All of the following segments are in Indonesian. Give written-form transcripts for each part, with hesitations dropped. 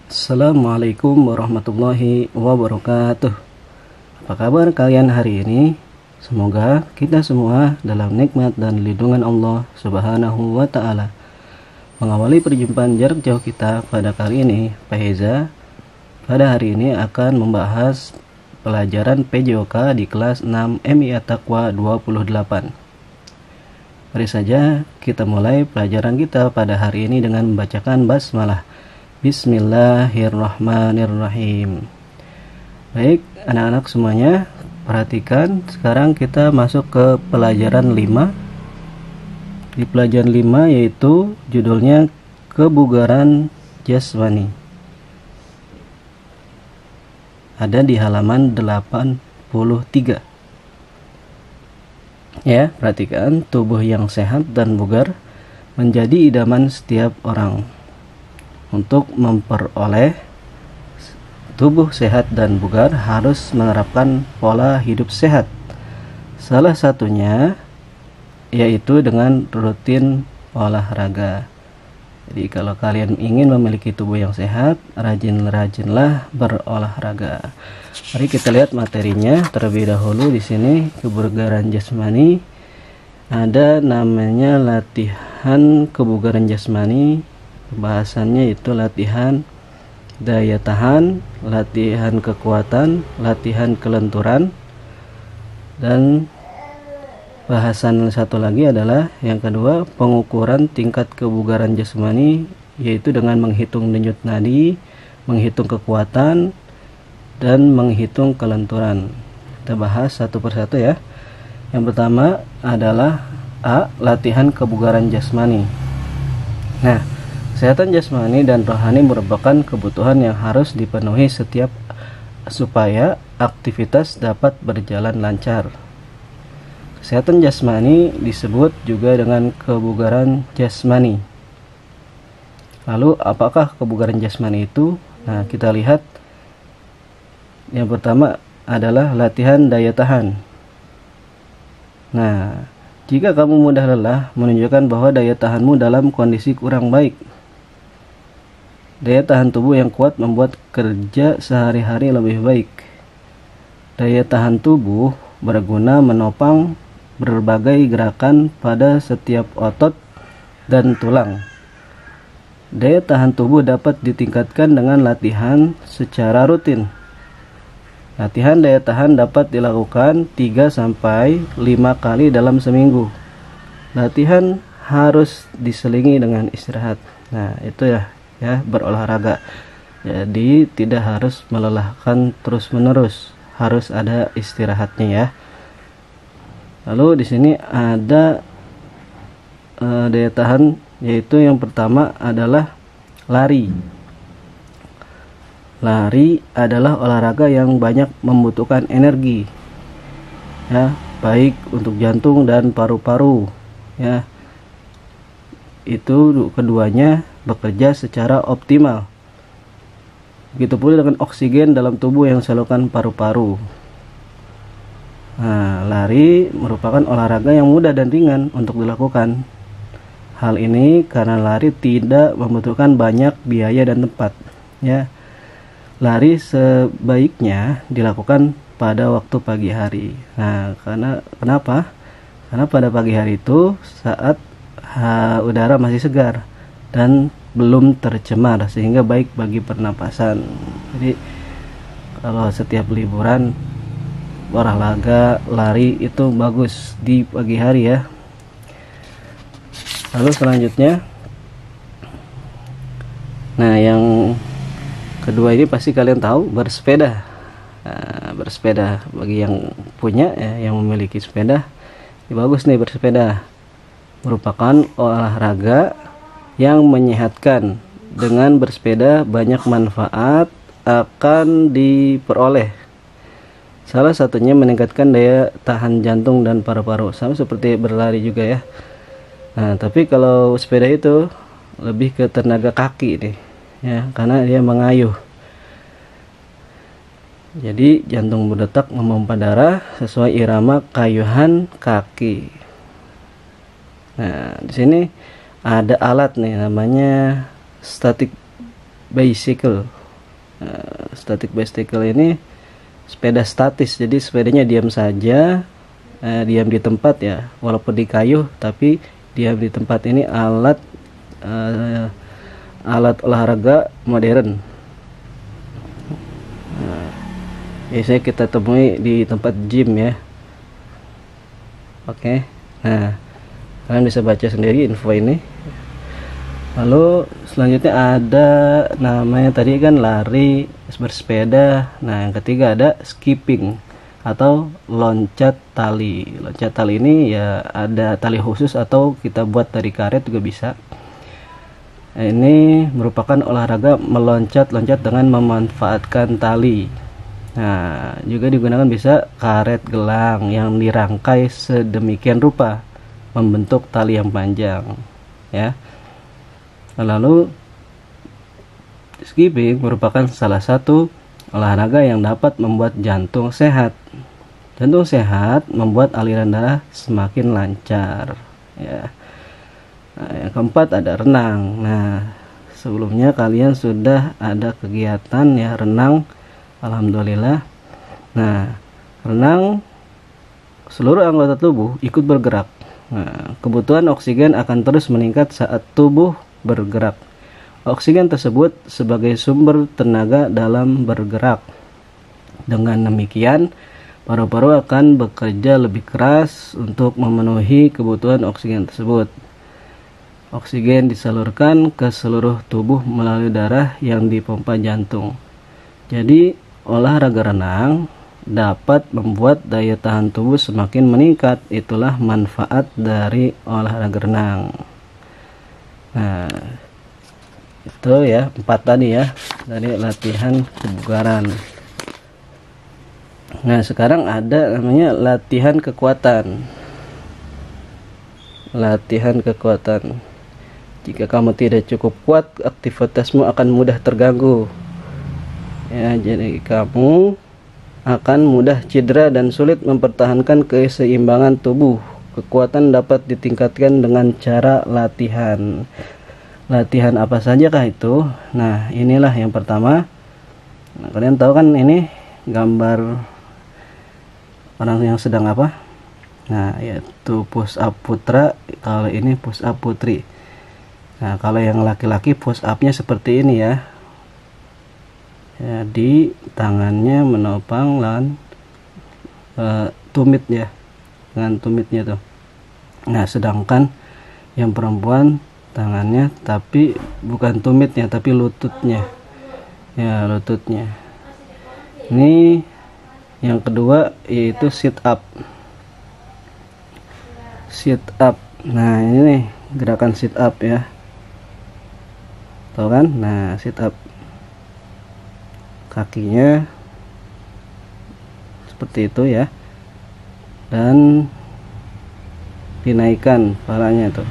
Assalamualaikum warahmatullahi wabarakatuh. Apa kabar kalian hari ini? Semoga kita semua dalam nikmat dan lindungan Allah Subhanahu wa Ta'ala. Mengawali perjumpaan jarak jauh kita pada kali ini, Pak Heza pada hari ini akan membahas pelajaran PJOK di kelas 6 MIA Taqwa 28. Mari saja kita mulai pelajaran kita pada hari ini dengan membacakan basmalah. Bismillahirrahmanirrahim. Baik, anak-anak semuanya, perhatikan. Sekarang kita masuk ke pelajaran 5. Di pelajaran 5 yaitu judulnya kebugaran jasmani. Ada di halaman 83. Ya, perhatikan, tubuh yang sehat dan bugar menjadi idaman setiap orang. Untuk memperoleh tubuh sehat dan bugar harus menerapkan pola hidup sehat. Salah satunya yaitu dengan rutin olahraga. Jadi kalau kalian ingin memiliki tubuh yang sehat, rajin-rajinlah berolahraga. Mari kita lihat materinya terlebih dahulu. Di sini kebugaran jasmani ada namanya latihan kebugaran jasmani. Pembahasannya itu latihan daya tahan, latihan kekuatan, latihan kelenturan, dan bahasan satu lagi adalah yang kedua, pengukuran tingkat kebugaran jasmani, yaitu dengan menghitung denyut nadi, menghitung kekuatan, dan menghitung kelenturan. Kita bahas satu persatu ya. Yang pertama adalah A. Latihan kebugaran jasmani. Nah, kesehatan jasmani dan rohani merupakan kebutuhan yang harus dipenuhi setiap supaya aktivitas dapat berjalan lancar. Kesehatan jasmani disebut juga dengan kebugaran jasmani. Lalu apakah kebugaran jasmani itu? Nah, kita lihat. Yang pertama adalah latihan daya tahan. Nah, jika kamu mudah lelah, menunjukkan bahwa daya tahanmu dalam kondisi kurang baik. Daya tahan tubuh yang kuat membuat kerja sehari-hari lebih baik. Daya tahan tubuh berguna menopang berbagai gerakan pada setiap otot dan tulang. Daya tahan tubuh dapat ditingkatkan dengan latihan secara rutin. Latihan daya tahan dapat dilakukan 3-5 kali dalam seminggu. Latihan harus diselingi dengan istirahat. Nah, itu ya berolahraga. Jadi tidak harus melelahkan terus-menerus, harus ada istirahatnya ya. Lalu di sini ada daya tahan, yaitu yang pertama adalah lari. Lari adalah olahraga yang banyak membutuhkan energi, ya, baik untuk jantung dan paru-paru, ya. Itu keduanya bekerja secara optimal. Begitu pula dengan oksigen dalam tubuh yang disalurkan paru-paru. Nah, lari merupakan olahraga yang mudah dan ringan untuk dilakukan. Hal ini karena lari tidak membutuhkan banyak biaya dan tempat, ya. Lari sebaiknya dilakukan pada waktu pagi hari. Nah, kenapa? Karena pada pagi hari itu saat udara masih segar dan belum tercemar, sehingga baik bagi pernapasan. Jadi kalau setiap liburan olahraga lari itu bagus di pagi hari ya. Lalu selanjutnya, nah yang kedua ini pasti kalian tahu, bersepeda. Nah, bersepeda bagi yang punya ya, yang memiliki sepeda, ini bagus nih bersepeda. Merupakan olahraga yang menyehatkan. Dengan bersepeda banyak manfaat akan diperoleh. Salah satunya meningkatkan daya tahan jantung dan paru-paru, sama seperti berlari juga ya. Nah, tapi kalau sepeda itu lebih ke tenaga kaki nih, ya, karena dia mengayuh. Jadi jantung berdetak memompa darah sesuai irama kayuhan kaki. Nah, di sini ada alat nih namanya static bicycle. Static bicycle ini sepeda statis, jadi sepedanya diam saja, diam di tempat ya, walaupun di kayu tapi diam di tempat. Ini alat olahraga modern. Biasanya kita temui di tempat gym ya. Oke, nah kalian bisa baca sendiri info ini. Lalu selanjutnya ada namanya tadi kan lari, bersepeda. Nah yang ketiga ada skipping atau loncat tali. Loncat tali ini ya ada tali khusus atau kita buat dari karet juga bisa. Ini merupakan olahraga meloncat-loncat dengan memanfaatkan tali. Nah juga digunakan bisa karet gelang yang dirangkai sedemikian rupa membentuk tali yang panjang ya. Lalu skipping merupakan salah satu olahraga yang dapat membuat jantung sehat. Jantung sehat membuat aliran darah semakin lancar ya. Nah, yang keempat ada renang. Nah sebelumnya kalian sudah ada kegiatan ya renang, alhamdulillah. Nah renang seluruh anggota tubuh ikut bergerak. Nah, kebutuhan oksigen akan terus meningkat saat tubuh bergerak. Oksigen tersebut sebagai sumber tenaga dalam bergerak. Dengan demikian, paru-paru akan bekerja lebih keras untuk memenuhi kebutuhan oksigen tersebut. Oksigen disalurkan ke seluruh tubuh melalui darah yang dipompa jantung. Jadi, olahraga renang dapat membuat daya tahan tubuh semakin meningkat. Itulah manfaat dari olahraga renang. Nah itu ya 4 tadi ya dari latihan kebugaran. Nah sekarang ada namanya latihan kekuatan. Latihan kekuatan. Jika kamu tidak cukup kuat, aktivitasmu akan mudah terganggu ya, jadi kamu akan mudah cedera dan sulit mempertahankan keseimbangan tubuh. Kekuatan dapat ditingkatkan dengan cara latihan. Latihan apa saja kah itu? Nah inilah yang pertama. Nah, kalian tahu kan ini gambar orang yang sedang apa? Nah yaitu push up putra. Kalau ini push up putri. Nah kalau yang laki-laki push upnya seperti ini ya. Jadi tangannya menopang lawan tumit ya, dengan tumitnya tuh. Nah sedangkan yang perempuan tangannya tapi bukan tumitnya tapi lututnya ya, lututnya. Ini yang kedua yaitu sit up. Sit up. Nah ini nih gerakan sit up ya, tahu kan? Nah sit up, kakinya seperti itu ya, dan dinaikkan palanya tuh,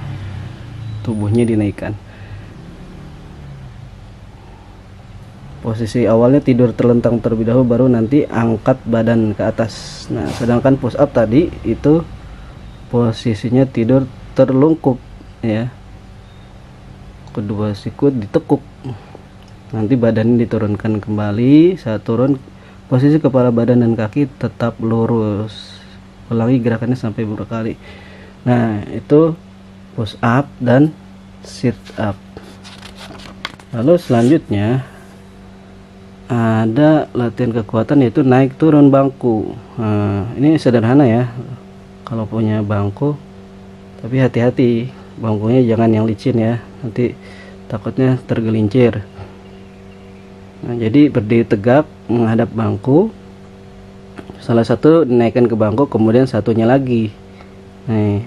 tubuhnya dinaikkan. Posisi awalnya tidur terlentang terlebih dahulu, baru nanti angkat badan ke atas. Nah sedangkan push up tadi itu posisinya tidur terlungkup ya, kedua siku ditekuk, nanti badannya diturunkan kembali. Saat turun, posisi kepala, badan, dan kaki tetap lurus. Ulangi gerakannya sampai beberapa kali. Nah itu push up dan sit up. Lalu selanjutnya ada latihan kekuatan yaitu naik turun bangku. Nah, ini sederhana ya kalau punya bangku, tapi hati-hati bangkunya jangan yang licin ya, nanti takutnya tergelincir. Nah, jadi berdiri tegak menghadap bangku, salah satu dinaikkan ke bangku, kemudian satunya lagi. Nih,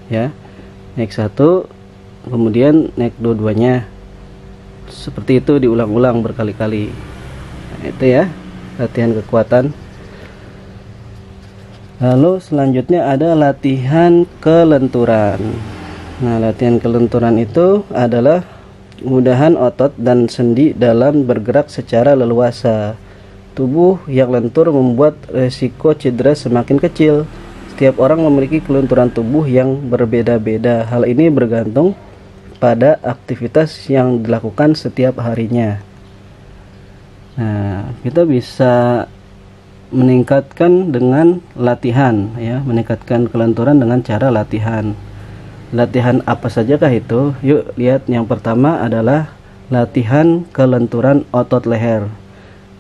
ya, naik satu, kemudian naik dua-duanya. Seperti itu diulang-ulang berkali-kali. Nah, itu ya latihan kekuatan. Lalu selanjutnya ada latihan kelenturan. Nah, latihan kelenturan itu adalah kemudahan otot dan sendi dalam bergerak secara leluasa. Tubuh yang lentur membuat resiko cedera semakin kecil. Setiap orang memiliki kelenturan tubuh yang berbeda-beda. Hal ini bergantung pada aktivitas yang dilakukan setiap harinya. Nah, kita bisa meningkatkan dengan latihan ya, meningkatkan kelenturan dengan cara latihan. Latihan apa sajakah itu? Yuk lihat, yang pertama adalah latihan kelenturan otot leher.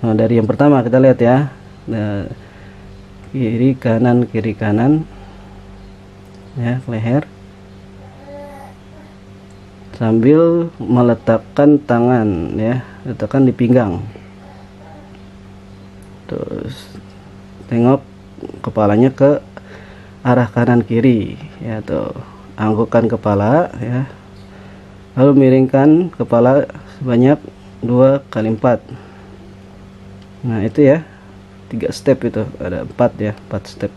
Nah, dari yang pertama kita lihat ya. Nah, kiri kanan ya, leher, sambil meletakkan tangan ya, letakkan di pinggang. Terus tengok kepalanya ke arah kanan kiri ya, tuh anggukkan kepala ya, lalu miringkan kepala sebanyak 2 kali 4. Nah itu ya, 3 step, itu ada 4 ya, 4 step.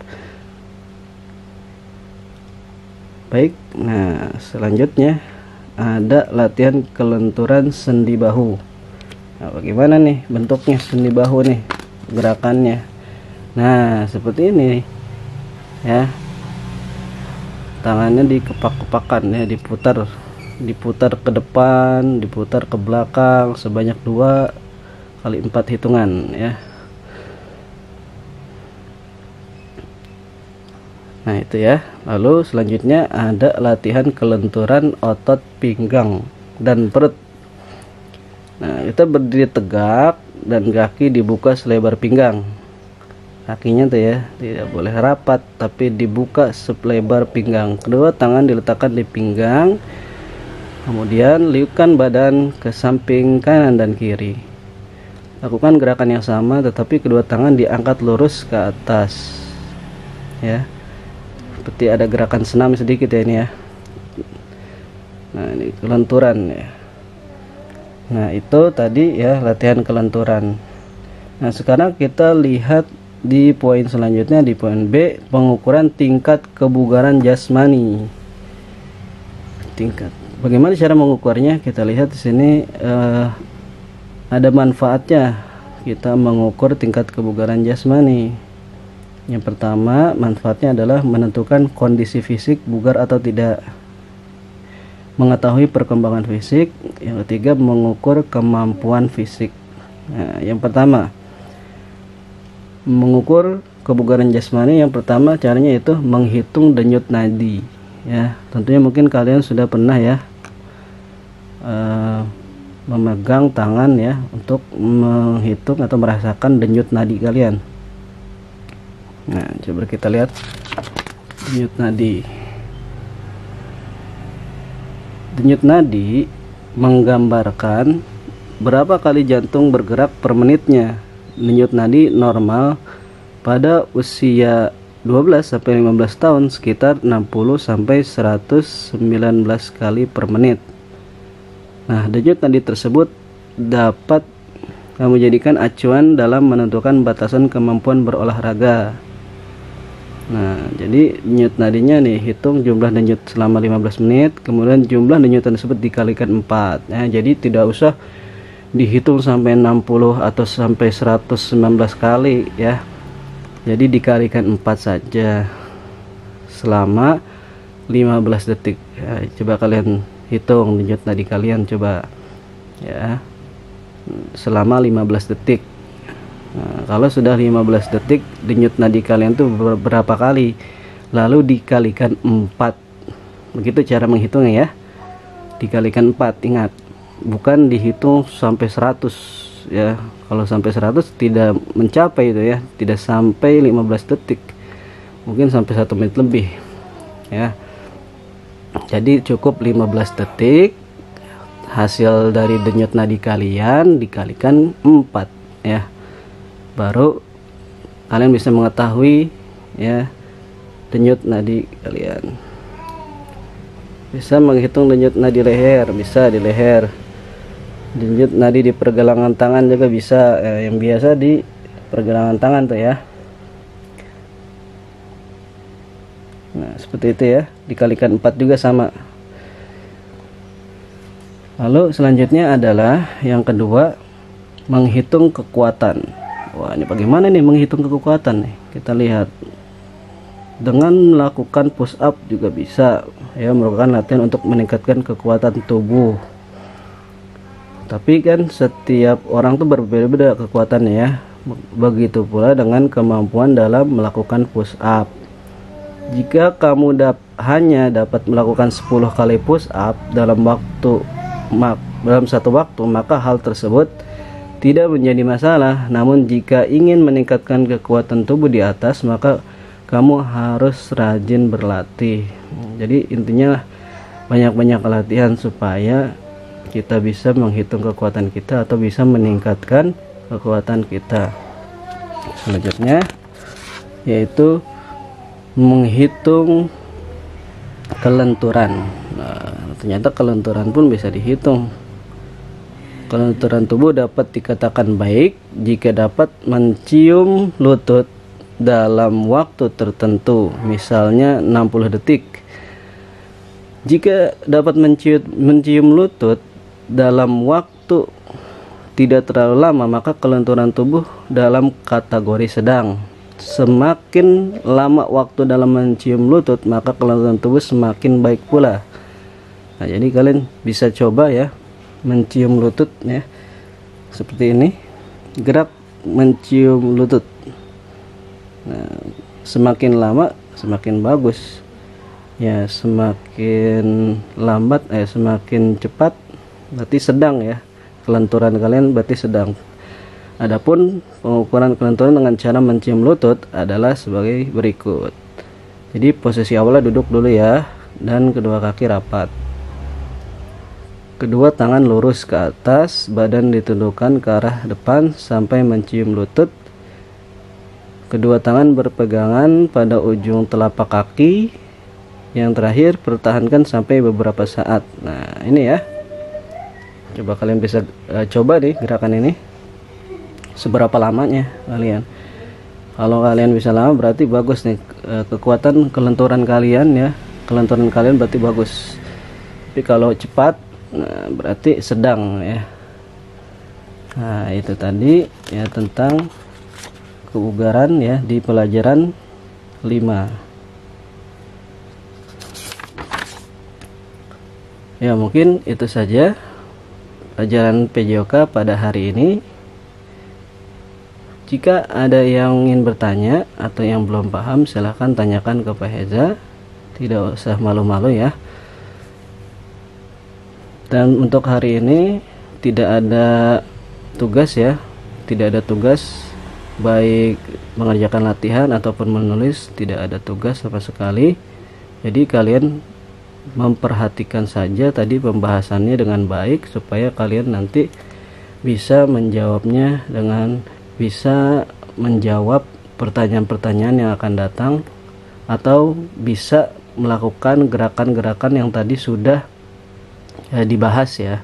Baik, nah selanjutnya ada latihan kelenturan sendi bahu. Nah, bagaimana nih bentuknya sendi bahu nih, gerakannya? Nah seperti ini ya, tangannya dikepak-kepakan ya, diputar ke depan, diputar ke belakang sebanyak 2 kali 4 hitungan ya. Nah itu ya. Lalu selanjutnya ada latihan kelenturan otot pinggang dan perut. Nah kita berdiri tegak dan kaki dibuka selebar pinggang. Kakinya tuh ya, tidak boleh rapat tapi dibuka selebar pinggang. Kedua tangan diletakkan di pinggang, kemudian liukkan badan ke samping kanan dan kiri. Lakukan gerakan yang sama tetapi kedua tangan diangkat lurus ke atas ya, seperti ada gerakan senam sedikit ya ini ya. Nah ini kelenturan ya. Nah itu tadi ya latihan kelenturan. Nah sekarang kita lihat di poin selanjutnya, di poin B, pengukuran tingkat kebugaran jasmani. Bagaimana cara mengukurnya? Kita lihat di sini ada manfaatnya kita mengukur tingkat kebugaran jasmani. Yang pertama, manfaatnya adalah menentukan kondisi fisik bugar atau tidak, mengetahui perkembangan fisik. Yang ketiga, mengukur kemampuan fisik. Nah, yang pertama, mengukur kebugaran jasmani, yang pertama caranya itu menghitung denyut nadi ya. Tentunya mungkin kalian sudah pernah ya memegang tangan ya untuk menghitung atau merasakan denyut nadi kalian. Nah coba kita lihat denyut nadi. Denyut nadi menggambarkan berapa kali jantung bergerak per menitnya. Denyut nadi normal pada usia 12 sampai 15 tahun sekitar 60 sampai 119 kali per menit. Nah, denyut nadi tersebut dapat kamu jadikan acuan dalam menentukan batasan kemampuan berolahraga. Nah, jadi denyut nadinya nih, hitung jumlah denyut selama 15 menit, kemudian jumlah denyut tersebut dikalikan 4 ya. Jadi tidak usah dihitung sampai 60 atau sampai 119 kali ya. Jadi dikalikan 4 saja selama 15 detik ya. Coba kalian hitung denyut nadi kalian coba ya, selama 15 detik. Nah, kalau sudah 15 detik denyut nadi kalian tuh berapa kali, lalu dikalikan 4. Begitu cara menghitungnya ya, dikalikan 4. Ingat, bukan dihitung sampai 100 ya. Kalau sampai 100 tidak mencapai itu ya, tidak sampai 15 detik, mungkin sampai 1 menit lebih ya. Jadi cukup 15 detik hasil dari denyut nadi kalian dikalikan 4 ya, baru kalian bisa mengetahui ya denyut nadi kalian. Bisa menghitung denyut nadi leher, bisa di leher. Denyut nadi di pergelangan tangan juga bisa, yang biasa di pergelangan tangan tuh ya. Nah seperti itu ya, dikalikan 4 juga sama. Lalu selanjutnya adalah yang kedua, menghitung kekuatan. Wah, ini bagaimana nih menghitung kekuatan nih? Kita lihat, dengan melakukan push up juga bisa ya, merupakan latihan untuk meningkatkan kekuatan tubuh. Tapi kan setiap orang tuh berbeda-beda kekuatannya ya. Begitu pula dengan kemampuan dalam melakukan push up. Jika kamu hanya dapat melakukan 10 kali push up dalam satu waktu, maka hal tersebut tidak menjadi masalah. Namun jika ingin meningkatkan kekuatan tubuh di atas, maka kamu harus rajin berlatih. Jadi intinya banyak-banyak latihan supaya kita bisa menghitung kekuatan kita atau bisa meningkatkan kekuatan kita. Selanjutnya yaitu menghitung kelenturan. Nah, ternyata kelenturan pun bisa dihitung. Kelenturan tubuh dapat dikatakan baik jika dapat mencium lutut dalam waktu tertentu, misalnya 60 detik. Jika dapat mencium lutut dalam waktu tidak terlalu lama, maka kelenturan tubuh dalam kategori sedang. Semakin lama waktu dalam mencium lutut, maka kelenturan tubuh semakin baik pula. Nah, jadi kalian bisa coba ya mencium lutut ya, seperti ini, gerak mencium lutut. Nah, semakin lama semakin bagus ya, semakin lambat semakin cepat berarti sedang ya, kelenturan kalian berarti sedang. Adapun pengukuran kelenturan dengan cara mencium lutut adalah sebagai berikut. Jadi posisi awalnya duduk dulu ya, dan kedua kaki rapat, kedua tangan lurus ke atas, badan ditundukkan ke arah depan sampai mencium lutut. Kedua tangan berpegangan pada ujung telapak kaki. Yang terakhir pertahankan sampai beberapa saat. Nah ini ya, coba kalian bisa coba nih gerakan ini seberapa lamanya kalian. Kalau kalian bisa lama berarti bagus nih, kekuatan kelenturan kalian ya, kelenturan kalian berarti bagus. Tapi kalau cepat, nah berarti sedang ya. Nah itu tadi ya tentang kebugaran ya di pelajaran 5. Ya mungkin itu saja pelajaran PJOK pada hari ini. Jika ada yang ingin bertanya atau yang belum paham, silahkan tanyakan ke Pak Heza, tidak usah malu-malu ya. Dan untuk hari ini tidak ada tugas ya, tidak ada tugas, baik mengerjakan latihan ataupun menulis, tidak ada tugas sama sekali. Jadi kalian memperhatikan saja tadi pembahasannya dengan baik supaya kalian nanti bisa menjawabnya dengan bisa menjawab pertanyaan-pertanyaan yang akan datang, atau bisa melakukan gerakan-gerakan yang tadi sudah dibahas ya.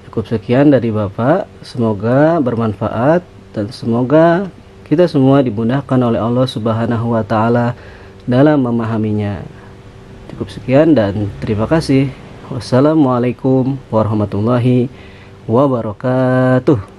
Cukup sekian dari Bapak, semoga bermanfaat dan semoga kita semua dimudahkan oleh Allah Subhanahu wa taala dalam memahaminya. Cukup sekian dan terima kasih. Wassalamualaikum warahmatullahi wabarakatuh.